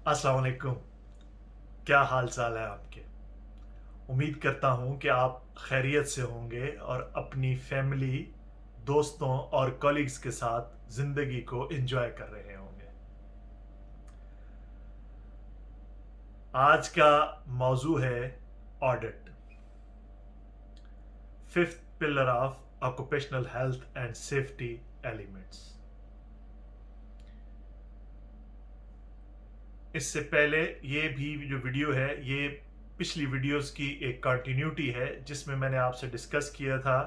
अस्सलाम वालेकुम। क्या हाल चाल है आपके? उम्मीद करता हूँ कि आप खैरियत से होंगे और अपनी फैमिली, दोस्तों और कॉलीग्स के साथ ज़िंदगी को एंजॉय कर रहे होंगे। आज का मौजू है audit, fifth pillar of occupational health and safety elements. इससे पहले ये भी जो वीडियो है ये पिछली वीडियोस की एक कंटिन्यूटी है जिसमें मैंने आपसे डिस्कस किया था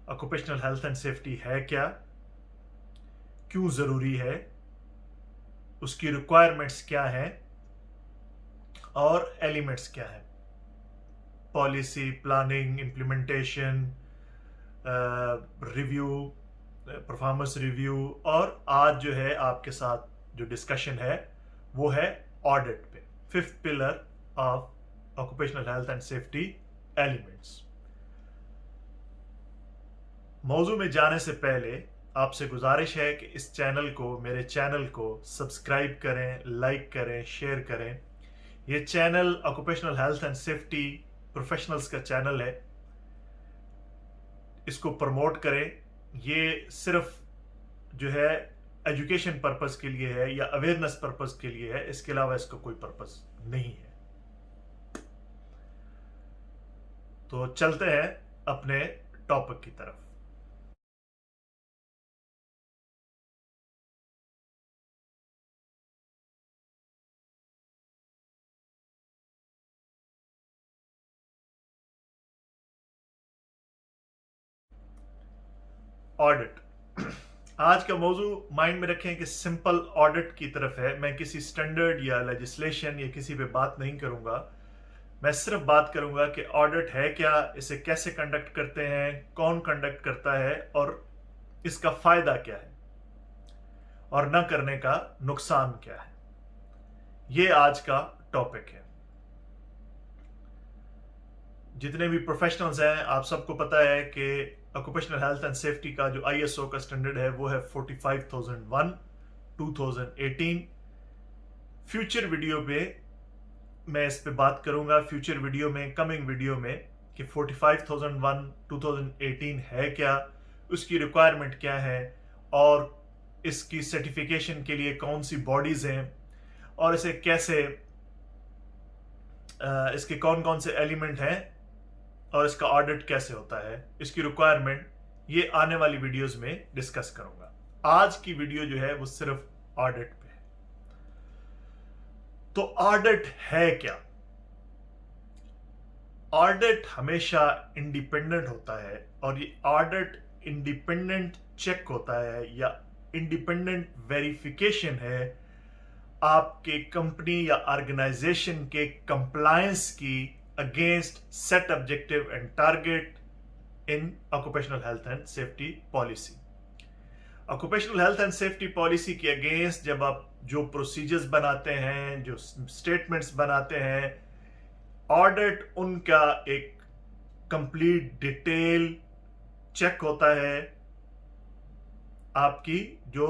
ऑक्यूपेशनल हेल्थ एंड सेफ्टी है क्या, क्यों ज़रूरी है, उसकी रिक्वायरमेंट्स क्या हैं और एलिमेंट्स क्या हैं, policy, planning, implementation, review, performance review. और आज जो है आपके साथ जो डिस्कशन है वो है ऑडिट पे, fifth pillar of occupational health and safety elements. मौजू में जाने से पहले आपसे गुजारिश है कि इस चैनल को, मेरे चैनल को सब्सक्राइब करें, लाइक करें, शेयर करें। ये channel occupational health and safety professionals का चैनल है, इसको प्रमोट करें। ये सिर्फ जो है एजुकेशन पर्पस के लिए है या अवेयरनेस पर्पस के लिए है, इसके अलावा इसका कोई पर्पस नहीं है। तो चलते हैं अपने टॉपिक की तरफ। ऑडिट। आज का मौजू माइंड में रखें कि सिंपल ऑडिट की तरफ है। मैं किसी स्टैंडर्ड या लेजिस्लेशन या किसी पे बात नहीं करूंगा, मैं सिर्फ बात करूंगा कि ऑडिट है क्या, इसे कैसे कंडक्ट करते हैं, कौन कंडक्ट करता है और इसका फायदा क्या है और न करने का नुकसान क्या है। ये आज का टॉपिक है। जितने भी प्रोफेशनल्स हैं आप सबको पता है कि ऑक्यूपेशनल हेल्थ एंड सेफ्टी का जो आईएसओ का स्टैंडर्ड है वो है 45001 2018। फ्यूचर वीडियो पे मैं इस पे बात करूंगा, फ्यूचर वीडियो में, कमिंग वीडियो में, कि 45001 2018 है क्या, उसकी रिक्वायरमेंट क्या है और इसकी सर्टिफिकेशन के लिए कौन सी बॉडीज हैं और इसे कैसे, इसके कौन कौन से एलिमेंट हैं और इसका ऑडिट कैसे होता है, इसकी रिक्वायरमेंट, ये आने वाली वीडियोस में डिस्कस करूंगा। आज की वीडियो जो है वो सिर्फ ऑडिट पे है। तो ऑडिट है क्या? ऑडिट हमेशा इंडिपेंडेंट होता है और ये ऑडिट इंडिपेंडेंट चेक होता है या इंडिपेंडेंट वेरिफिकेशन है आपके कंपनी या ऑर्गेनाइजेशन के कंप्लायंस की against set objective and target in occupational health and safety policy. Occupational health and safety policy के अगेंस्ट जब आप जो प्रोसीजर्स बनाते हैं, जो स्टेटमेंट्स बनाते हैं, ऑडिट उनका एक कंप्लीट डिटेल चेक होता है। आपकी जो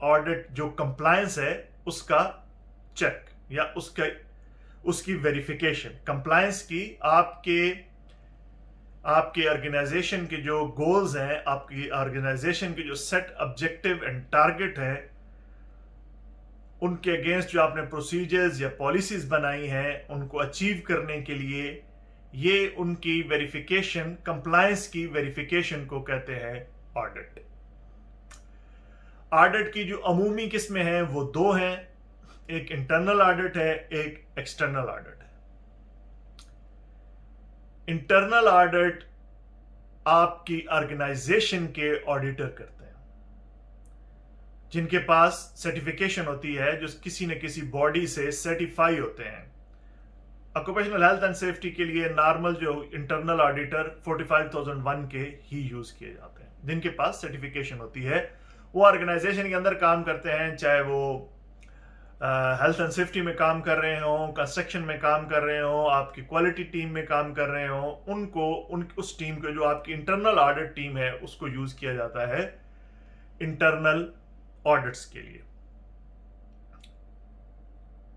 ऑडिट जो कंप्लायंस है उसका चेक या उसकी वेरिफिकेशन, कंप्लायंस की, आपके ऑर्गेनाइजेशन के जो गोल्स हैं, आपकी ऑर्गेनाइजेशन के जो सेट ऑब्जेक्टिव एंड टारगेट है, उनके अगेंस्ट जो आपने प्रोसीजर्स या पॉलिसीज बनाई हैं उनको अचीव करने के लिए ये उनकी वेरिफिकेशन, कंप्लायंस की वेरिफिकेशन को कहते हैं ऑडिट। ऑडिट की जो अमूमी किस्में हैं वो दो हैं, एक इंटरनल ऑडिट है, एक एक्सटर्नल ऑडिट है। इंटरनल ऑडिट आपकी ऑर्गेनाइजेशन के ऑडिटर करते हैं जिनके पास सर्टिफिकेशन होती है, जो किसी न किसी बॉडी से सर्टिफाई होते हैं। ऑक्यूपेशनल हेल्थ एंड सेफ्टी के लिए नॉर्मल जो इंटरनल ऑडिटर 45001 के ही यूज किए जाते हैं, जिनके पास सर्टिफिकेशन होती है। वो ऑर्गेनाइजेशन के अंदर काम करते हैं, चाहे वो हेल्थ एंड सेफ्टी में काम कर रहे हो, कंस्ट्रक्शन में काम कर रहे हो, आपकी क्वालिटी टीम में काम कर रहे हो, उस टीम को, जो आपकी इंटरनल ऑडिट टीम है, उसको यूज किया जाता है इंटरनल ऑडिट्स के लिए।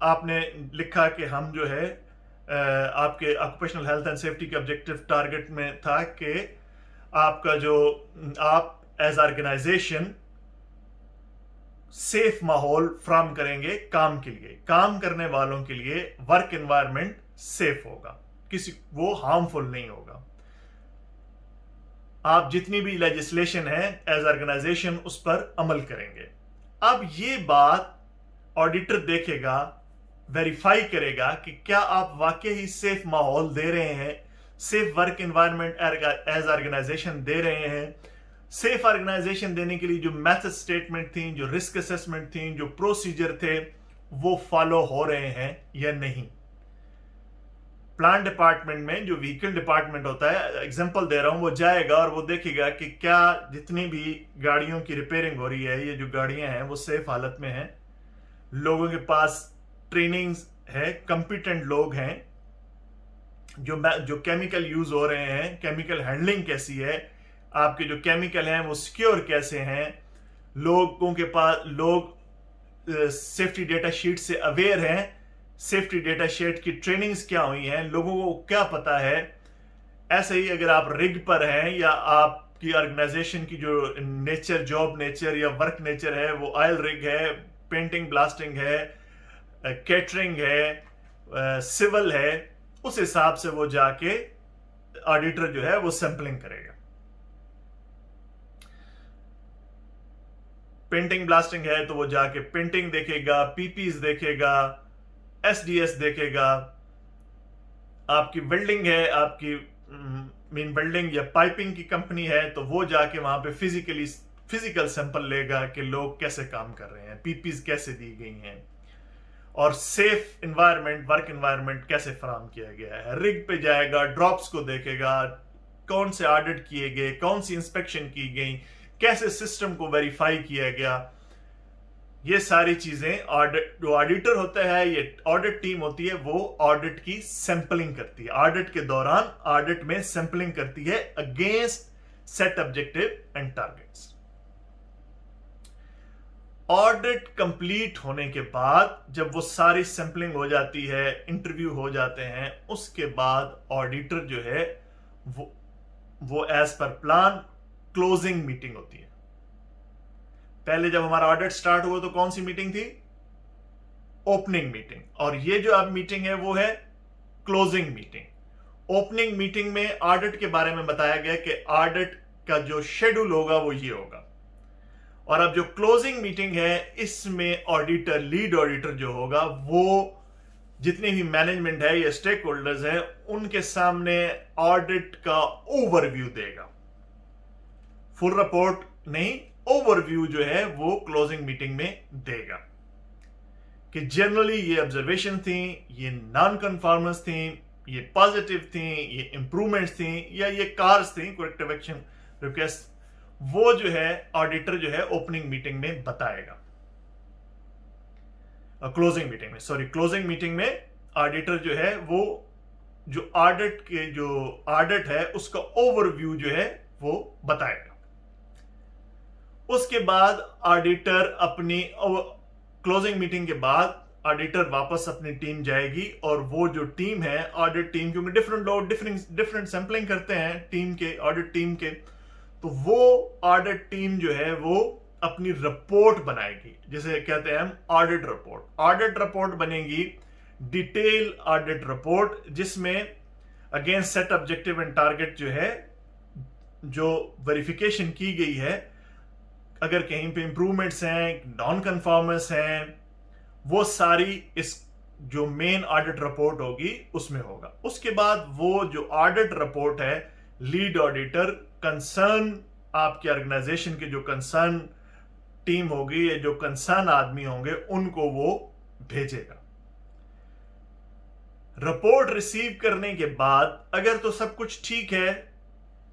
आपने लिखा कि हम जो है आपके ऑक्यूपेशनल हेल्थ एंड सेफ्टी के ऑब्जेक्टिव टारगेट में था कि आपका जो आप एज ऑर्गेनाइजेशन सेफ माहौल फ्राहम करेंगे काम के लिए, काम करने वालों के लिए वर्क एनवायरनमेंट सेफ होगा, किसी वो हार्मफुल नहीं होगा। आप जितनी भी लेजिस्लेशन है एज ऑर्गेनाइजेशन उस पर अमल करेंगे। अब ये बात ऑडिटर देखेगा, वेरीफाई करेगा कि क्या आप वाकई ही सेफ माहौल दे रहे हैं, safe work environment as organisation दे रहे हैं। सेफ ऑर्गेनाइजेशन देने के लिए जो मेथड स्टेटमेंट थी, जो रिस्क असेसमेंट थी, जो प्रोसीजर थे, वो फॉलो हो रहे हैं या नहीं। प्लांट डिपार्टमेंट में जो व्हीकल डिपार्टमेंट होता है, एग्जांपल दे रहा हूं, वो जाएगा और वो देखेगा कि क्या जितनी भी गाड़ियों की रिपेयरिंग हो रही है, ये जो गाड़ियां हैं वो सेफ हालत में हैं, लोगों के पास ट्रेनिंग है, कंपिटेंट लोग हैं, जो केमिकल यूज हो रहे हैं, केमिकल हैंडलिंग कैसी है, आपके जो केमिकल हैं वो सिक्योर कैसे हैं, लोगों के पास लोग सेफ्टी डेटा शीट से अवेयर हैं, सेफ्टी डेटा शीट की ट्रेनिंग्स क्या हुई हैं, लोगों को क्या पता है। ऐसे ही अगर आप रिग पर हैं या आपकी ऑर्गेनाइजेशन की जो नेचर, जॉब नेचर या वर्क नेचर है, वो ऑयल रिग है, पेंटिंग ब्लास्टिंग है, कैटरिंग है, सिविल है, उस हिसाब से वो जाके ऑडिटर जो है वो सैंपलिंग करेगा। पेंटिंग ब्लास्टिंग है तो वो जाके पेंटिंग देखेगा, पीपीज देखेगा, एसडीएस देखेगा। आपकी वेल्डिंग है, आपकी मीन वेल्डिंग या पाइपिंग की कंपनी है तो वो जाके वहां पे फिजिकल सैंपल लेगा कि लोग कैसे काम कर रहे हैं, पीपीज कैसे दी गई हैं, और सेफ एनवायरनमेंट, वर्क एनवायरनमेंट कैसे फराहम किया गया है। रिग पे जाएगा, ड्रॉप्स को देखेगा, कौन से ऑडिट किए गए, कौन सी इंस्पेक्शन की गई, कैसे सिस्टम को वेरीफाई किया गया। ये सारी चीजें जो ऑडिटर होता है, ये ऑडिट टीम होती है, वो ऑडिट की सैंपलिंग करती है। ऑडिट के दौरान ऑडिट में सैंपलिंग करती है against set objective and targets. Audit complete होने के बाद जब वो सारी सैंपलिंग हो जाती है, इंटरव्यू हो जाते हैं, उसके बाद ऑडिटर जो है वो as per plan closing meeting होती है। पहले जब हमारा ऑडिट स्टार्ट हुआ तो कौन सी मीटिंग थी? Opening meeting. और ये जो अब मीटिंग है वो है क्लोजिंग मीटिंग। ओपनिंग मीटिंग में ऑडिट के बारे में बताया गया कि ऑडिट का जो शेड्यूल होगा वो ये होगा। और अब जो क्लोजिंग मीटिंग है, इसमें ऑडिटर, लीड ऑडिटर जो होगा, वो जितनी भी मैनेजमेंट है या स्टेक होल्डर्स हैं, उनके सामने ऑडिट का ओवरव्यू देगा। फुल रिपोर्ट नहीं, ओवरव्यू जो है वो क्लोजिंग मीटिंग में देगा कि जनरली ये ऑब्जर्वेशन थी, ये नॉन कन्फॉर्मेंस थी, ये पॉजिटिव थी, ये इंप्रूवमेंट्स थी, या ये कार्स थी, करेक्टिव एक्शन रिक्वेस्ट। वो जो है ऑडिटर जो है ओपनिंग मीटिंग में बताएगा। क्लोजिंग मीटिंग में ऑडिटर जो है वो जो ऑडिट है उसका ओवरव्यू जो है वो बताएगा। उसके बाद ऑडिटर अपनी क्लोजिंग मीटिंग के बाद ऑडिटर वापस अपनी टीम जाएगी, और वो जो टीम है, ऑडिट टीम, क्योंकि डिफरेंट लोग डिफरेंट सैंपलिंग करते हैं टीम के, ऑडिट टीम के, तो वो ऑडिट टीम जो है वो अपनी रिपोर्ट बनाएगी, जिसे कहते हैं हम ऑडिट रिपोर्ट। ऑडिट रिपोर्ट बनेगी डिटेल ऑडिट रिपोर्ट, जिसमें against set objective and target जो है, जो वेरिफिकेशन की गई है, अगर कहीं पे इंप्रूवमेंट्स हैं, नॉन कन्फॉर्मेंस हैं, वो सारी इस जो मेन ऑडिट रिपोर्ट होगी उसमें होगा। उसके बाद वो जो ऑडिट रिपोर्ट है, लीड ऑडिटर कंसर्न, आपकी ऑर्गेनाइजेशन के जो कंसर्न टीम होगी या जो कंसर्न आदमी होंगे, उनको वो भेजेगा। रिपोर्ट रिसीव करने के बाद अगर तो सब कुछ ठीक है,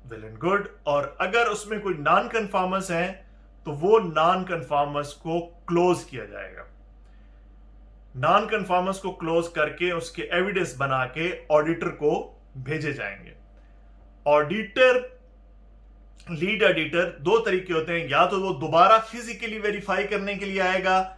वेल एंड गुड, और अगर उसमें कोई नॉन कन्फॉर्मेंस है तो वो नॉन कन्फॉर्मेंस को क्लोज किया जाएगा। नॉन कन्फॉर्मेंस को क्लोज करके उसके एविडेंस बना के ऑडिटर को भेजे जाएंगे। ऑडिटर, लीड ऑडिटर, दो तरीके होते हैं, या तो वो दोबारा फिजिकली वेरीफाई करने के लिए आएगा,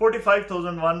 45,001